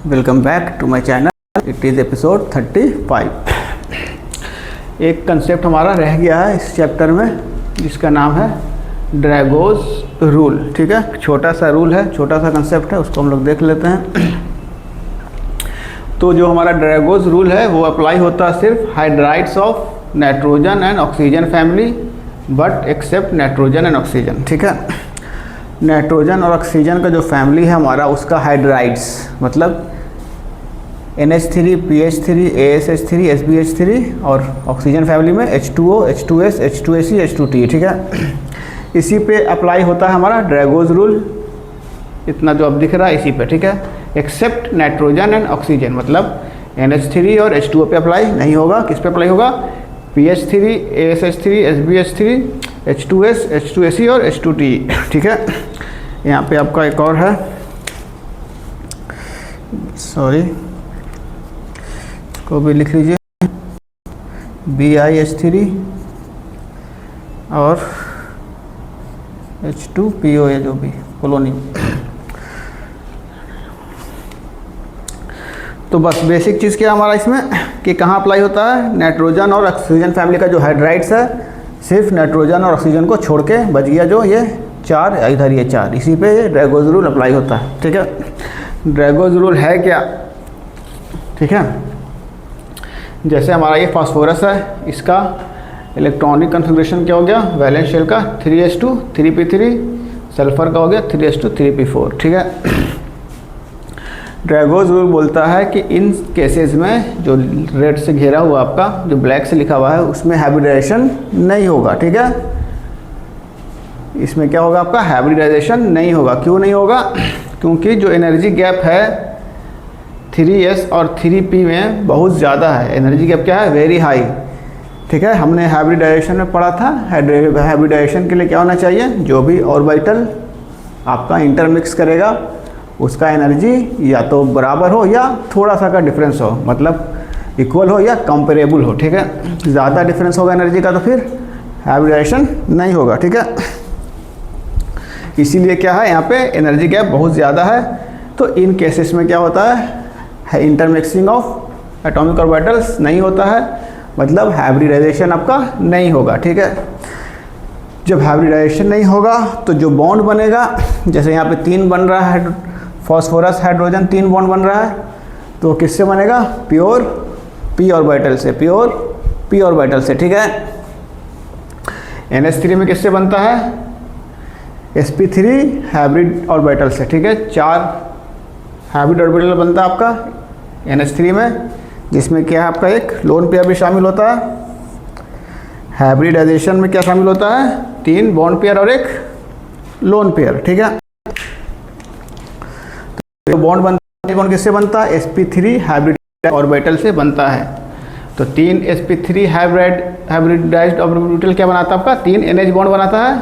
Welcome back to my channel. It is episode 35। एक concept हमारा रह गया है इस चैप्टर में जिसका नाम है ड्रैगोज रूल। ठीक है, छोटा सा रूल है, छोटा सा कंसेप्ट है, उसको हम लोग देख लेते हैं। तो जो हमारा ड्रैगोज रूल है वो अप्लाई होता है सिर्फ hydrides of nitrogen and oxygen family, but except nitrogen and oxygen. ठीक है, नाइट्रोजन और ऑक्सीजन का जो फैमिली है हमारा उसका हाइड्राइड्स मतलब NH3, PH3, ASH3, SbH3 और ऑक्सीजन फैमिली में H2O, H2S, H2Ac, H2T। ठीक है, इसी पे अप्लाई होता है हमारा ड्रैगोज रूल। इतना जो अब दिख रहा है इसी पे। ठीक है, एक्सेप्ट नाइट्रोजन एंड ऑक्सीजन मतलब NH3 और H2O पे अप्लाई नहीं होगा। किस पे अप्लाई होगा? PH3, ASH3, SbH3, H2S, H2Ac और H2T। ठीक है, यहाँ पे आपका एक और है, सॉरी को भी लिख लीजिए, BiH3 और H2PO है जो भी कॉलोनी। तो बस बेसिक चीज़ क्या हमारा इसमें कि कहाँ अप्लाई होता है? नाइट्रोजन और ऑक्सीजन फैमिली का जो हाइड्राइड्स है सिर्फ नाइट्रोजन और ऑक्सीजन को छोड़ के बच गया जो ये 4, इधर ये 4, इसी पे ड्रैगोज रूल अप्लाई होता है। ठीक है, ड्रैगोज रूल है क्या? ठीक है, जैसे हमारा ये फास्फोरस है, इसका इलेक्ट्रॉनिक कन्फिग्रेशन क्या हो गया? वैलेंस शेल का 3s2 3p3, सल्फर का हो गया 3s2 3p4। ठीक है, ड्रैगोज रूल बोलता है कि इन केसेस में जो रेड से घेरा हुआ आपका जो ब्लैक से लिखा हुआ है उसमें हाइब्रिडाइजेशन नहीं होगा। ठीक है, इसमें क्या होगा आपका? हाइब्रिडाइजेशन नहीं होगा। क्यों नहीं होगा? क्योंकि जो एनर्जी गैप है 3s और 3p में बहुत ज़्यादा है। एनर्जी गैप क्या है? Very high. ठीक है, हमने हाइब्रिडाइजेशन में पढ़ा था, हाइब्रिडाइजेशन के लिए क्या होना चाहिए? जो भी ऑर्बिटल आपका इंटरमिक्स करेगा उसका एनर्जी या तो बराबर हो या थोड़ा सा का डिफरेंस हो, मतलब इक्वल हो या कंपेरेबल हो। ठीक है, ज़्यादा डिफरेंस होगा एनर्जी का तो फिर हाइब्रिडाइजेशन नहीं होगा। ठीक है, इसीलिए क्या है यहाँ पे एनर्जी गैप बहुत ज़्यादा है। तो इन केसेस में क्या होता है? इंटरमिक्सिंग ऑफ एटॉमिक ऑर्बिटल्स नहीं होता है, मतलब हाइब्रिडाइजेशन आपका नहीं होगा। ठीक है, जब हाइब्रिडाइजेशन नहीं होगा तो जो बॉन्ड बनेगा, जैसे यहाँ पे 3 बन रहा है, फॉस्फोरस हाइड्रोजन 3 बॉन्ड बन रहा है, तो किससे बनेगा? प्योर p ऑर्बिटल से, प्योर p ऑर्बिटल से। ठीक है, NH3 में किससे बनता है? sp3 हाइब्रिड ऑर्बिटल से। ठीक है, 4 हाइब्रिड ऑर्बिटल बनता है आपका NH3 में, जिसमें क्या है आपका एक लोन पेयर भी शामिल होता है। हाइब्रिडाइजेशन में क्या शामिल होता है? 3 बॉन्ड पेयर और एक लोन पेयर। ठीक है, तो बॉन्ड बनता है, बॉन्ड किससे बनता है? sp3 हाइब्रिड ऑर्बिटल से बनता है। तो 3 sp3 हाइब्रिडाइज्ड ऑर्बिटल क्या बनाता है आपका? 3 NH बॉन्ड बनाता है,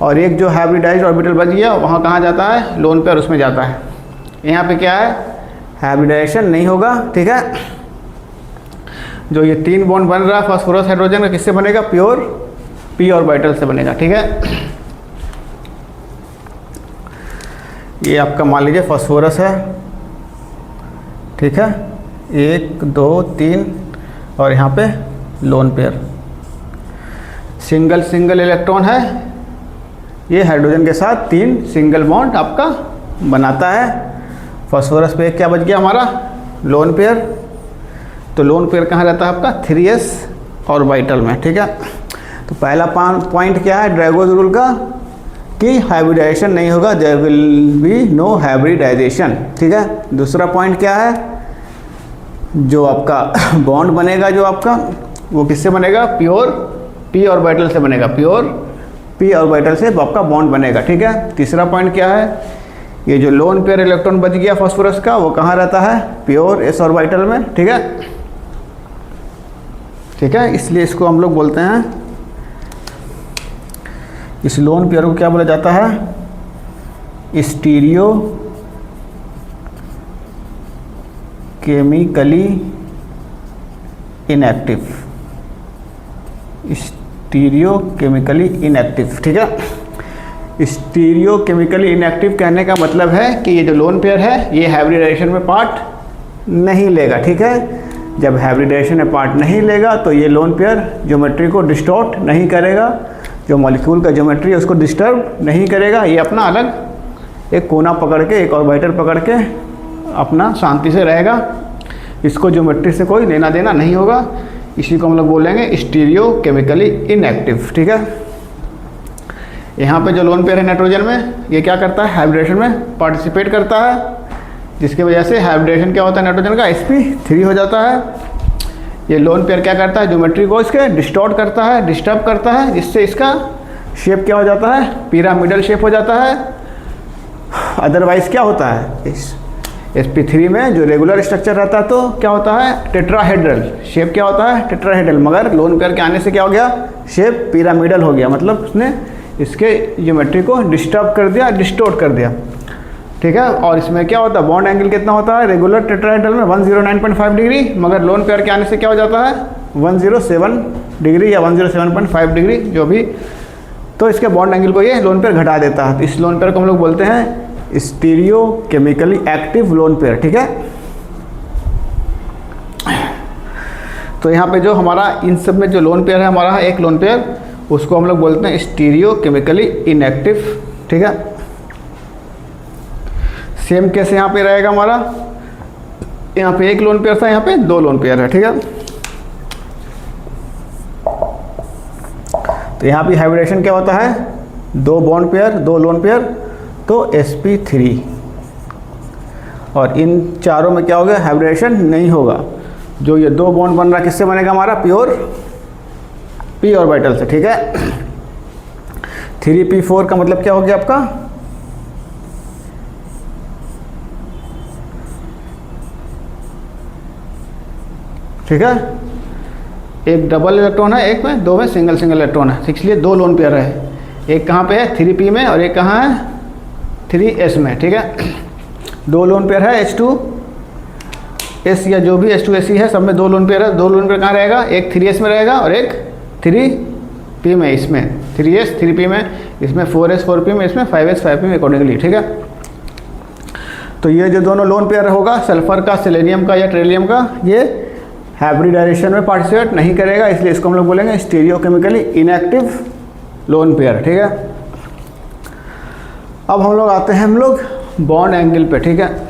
और एक जो हाइब्रिडाइज्ड ऑर्बिटल बच गया वहाँ कहाँ जाता है? लोन पेयर उसमें जाता है। यहाँ पे क्या है? हाइब्रिडाइजेशन नहीं होगा। ठीक है, जो ये 3 बॉन्ड बन रहा है फास्फोरस हाइड्रोजन का किससे बनेगा? प्योर p ऑर्बिटल से बनेगा। ठीक है, ये आपका मान लीजिए फास्फोरस है। ठीक है, 1 2 3 और यहाँ पे lone pair, single single electron है, ये हाइड्रोजन के साथ 3 सिंगल बॉन्ड आपका बनाता है। फास्फोरस पे क्या बच गया हमारा? Lone pair. तो लोन पेयर कहाँ रहता है आपका? 3s ऑर्बिटल में। ठीक है, तो पहला पॉइंट क्या है ड्रैगोज रूल का? कि हाइब्रिडाइजेशन नहीं होगा, there will be no hybridization. ठीक है, दूसरा पॉइंट क्या है? जो आपका बॉन्ड बनेगा जो आपका वो किससे बनेगा? प्योर p ऑर्बिटल से बनेगा, प्योर p ऑर्बिटल से आपका बॉन्ड बनेगा। ठीक है, तीसरा पॉइंट क्या है? ये जो लोन पेयर इलेक्ट्रॉन बच गया फास्फोरस का वो कहाँ रहता है? प्योर s ऑर्बिटल में। ठीक है, ठीक है, इसलिए इसको हम लोग बोलते हैं, इस लोन पेयर को क्या बोला जाता है? Stereo chemically inactive, stereo chemically inactive. ठीक है, स्टीरियो केमिकली इनएक्टिव कहने का मतलब है कि ये जो लोन पेयर है ये हाइब्रिडाइजेशन में पार्ट नहीं लेगा, ठीक है। जब हाइब्रिडाइजेशन में पार्ट नहीं लेगा तो ये लोन पेयर ज्योमेट्री को डिस्टॉर्ट नहीं करेगा, जो मॉलिक्यूल का ज्योमेट्री है उसको डिस्टर्ब नहीं करेगा। ये अपना अलग एक कोना पकड़ के, एक ऑर्बिटल पकड़ के अपना शांति से रहेगा, इसको ज्योमेट्री से कोई लेना देना नहीं होगा। इसी को हम लोग बोलेंगे स्टीरियो केमिकली इनएक्टिव, ठीक है। यहाँ पे जो लोन पेयर है नाइट्रोजन में, ये क्या करता है, हाइब्रिडेशन में पार्टिसिपेट करता है, जिसकी वजह से हाइब्रिडेशन क्या होता है नाइट्रोजन का, sp3 हो जाता है। ये लोन पेयर क्या करता है, ज्योमेट्री को इसके डिस्टॉर्ट करता है, डिस्टर्ब करता है, जिससे इसका शेप क्या हो जाता है, पिरामिडल शेप हो जाता है। अदरवाइज क्या होता है, इस sp3 में जो रेगुलर स्ट्रक्चर रहता है तो क्या होता है, टेट्राहेड्रल शेप क्या होता है, टेट्राहेड्रल। मगर लोन पेयर के आने से क्या हो गया, शेप पिरामिडल हो गया, मतलब उसने इसके ज्योमेट्री को डिस्टर्ब कर दिया, डिस्टोर्ट कर दिया, ठीक है। और इसमें क्या होता है, बॉन्ड एंगल कितना होता है रेगुलर टेट्राहेड्रल में 109.5 डिग्री, मगर लोन पेयर के आने से क्या हो जाता है 107 डिग्री या 107.5 डिग्री जो भी। तो इसके बॉन्ड एंगल को ये लोन पेयर घटा देता है। तो इस लोन पेयर को हम लोग बोलते हैं stereo chemically active lone pair, ठीक है। तो यहाँ पे जो हमारा इन सब में जो लोन पेयर है हमारा एक लोन पेयर, उसको हम लोग बोलते हैं स्टीरियो केमिकली इनएक्टिव, ठीक है। सेम कैसे यहाँ पे रहेगा हमारा, यहाँ पे एक लोन पेयर था, यहाँ पे दो लोन पेयर है, ठीक है। तो यहाँ पे हाइब्रिडेशन क्या होता है, दो बॉन्ड पेयर, दो लोन पेयर, तो sp3। और इन चारों में क्या होगा, हाइब्रिडेशन नहीं होगा। जो ये दो बॉन्ड बन रहा किससे बनेगा हमारा, प्योर p ऑर्बिटल से, ठीक है। 3p4 का मतलब क्या हो गया आपका, ठीक है। एक डबल इलेक्ट्रॉन है, एक में, दो में सिंगल इलेक्ट्रॉन है, इसलिए दो लोन पेयर है। एक कहाँ पे है 3p में और एक कहाँ है 3s में, ठीक है। दो लोन पेयर है H2s या जो भी H2SE है, सब में दो लोन पेयर है। दो लोन पेयर कहाँ रहेगा, एक 3s में रहेगा और एक 3p में, इसमें 3s 3p में, इसमें 4s 4p में, इसमें 5s 5p में अकॉर्डिंगली, ठीक है। तो ये जो दोनों लोन पेयर होगा सल्फर का, सेलेनियम का या ट्रिलियम का, ये हाइब्रिडाइजेशन में पार्टिसिपेट नहीं करेगा, इसलिए इसको हम लोग बोलेंगे stereo chemically inactive lone pair, ठीक है। अब हम लोग आते हैं बॉन्ड एंगल पे, ठीक है।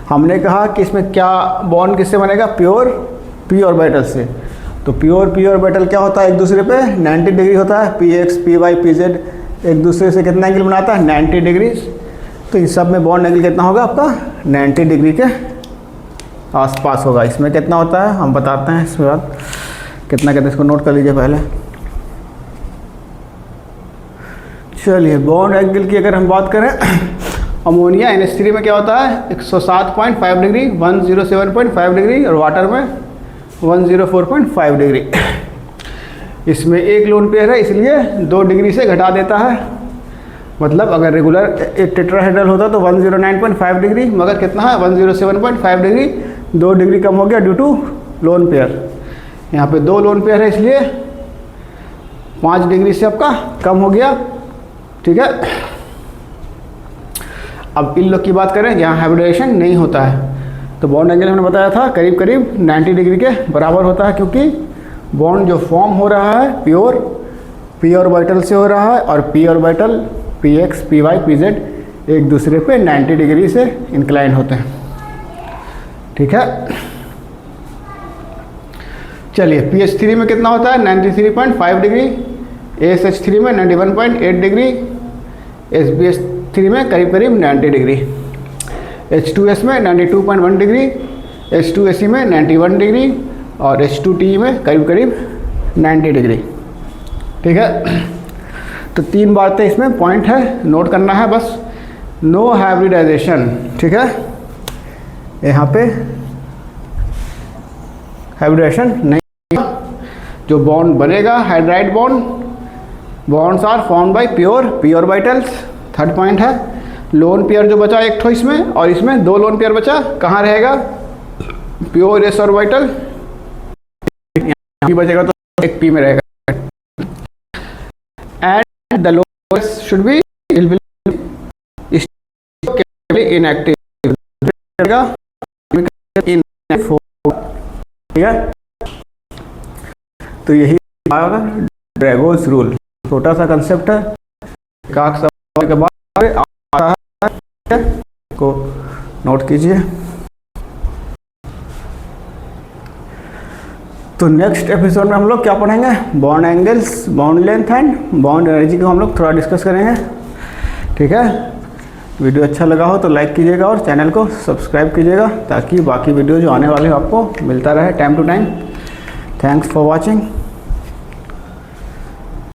हमने कहा कि इसमें क्या बॉन्ड किससे बनेगा, प्योर p ऑर्बिटल से। तो प्योर p ऑर्बिटल क्या होता है, एक दूसरे पे 90 डिग्री होता है, px py pz एक दूसरे से कितना एंगल बनाता है 90 डिग्री। तो इन सब में बॉन्ड एंगल कितना होगा आपका 90 डिग्री के आसपास होगा। इसमें कितना होता है हम बताते हैं, इसके बाद कितना कहते हैं, इसको नोट कर लीजिए पहले। चलिए बॉन्ड एंगल की अगर हम बात करें, अमोनिया NH3 में क्या होता है 107.5 डिग्री, 107.5 डिग्री, और वाटर में 104.5 डिग्री। इसमें एक लोन पेयर है, इसलिए 2 डिग्री से घटा देता है। मतलब अगर रेगुलर एक टेट्राहेड्रल होता तो 109.5 डिग्री, मगर कितना है 107.5 डिग्री, 2 डिग्री कम हो गया ड्यू टू लोन पेयर। यहाँ पे दो लोन पेयर है, इसलिए 5 डिग्री से आपका कम हो गया, ठीक है। अब इन लोग की बात करें जहाँ हाइब्रिडेशन नहीं होता है, तो बॉन्ड एंगल हमने बताया था करीब करीब 90 डिग्री के बराबर होता है, क्योंकि बॉन्ड जो फॉर्म हो रहा है प्योर p ऑर्बिटल से हो रहा है, और p orbital px py pz एक दूसरे पे 90 डिग्री से इंक्लाइन होते हैं, ठीक है। चलिए pH3 में कितना होता है 93.5 डिग्री, ASH3 में 91.8 डिग्री, SbH3 में करीब करीब 90 डिग्री, H2S में 92.1 डिग्री, H2SE में 91 डिग्री, और H2TE में करीब करीब 90 डिग्री, ठीक है। तो 3 बातें इसमें पॉइंट है, नोट करना है बस। नो हाइब्रिडाइजेशन, ठीक है, यहाँ पे हाइब्रिडेशन नहीं। जो बॉन्ड बनेगा hydride bonds are formed by pure p orbitals. Third point है लोन पेयर जो बचा एक ठो इसमें, और इसमें 2 लोन पेयर बचा, कहाँ रहेगा प्योर s ऑर्बिटल, बचेगा तो एक p में रहेगा। And the loan should be inactive, ठीक है। तो यही ड्रैगोस रूल, छोटा सा कंसेप्ट है, एकाक सवाल के बाद आता है, को नोट कीजिए। तो नेक्स्ट एपिसोड में हम लोग क्या पढ़ेंगे, bond angles, bond length and bond energy को हम लोग थोड़ा डिस्कस करेंगे, ठीक है। वीडियो अच्छा लगा हो तो लाइक कीजिएगा और चैनल को सब्सक्राइब कीजिएगा ताकि बाकी वीडियो जो आने वाले हो आपको मिलता रहे time to time. Thanks for watching.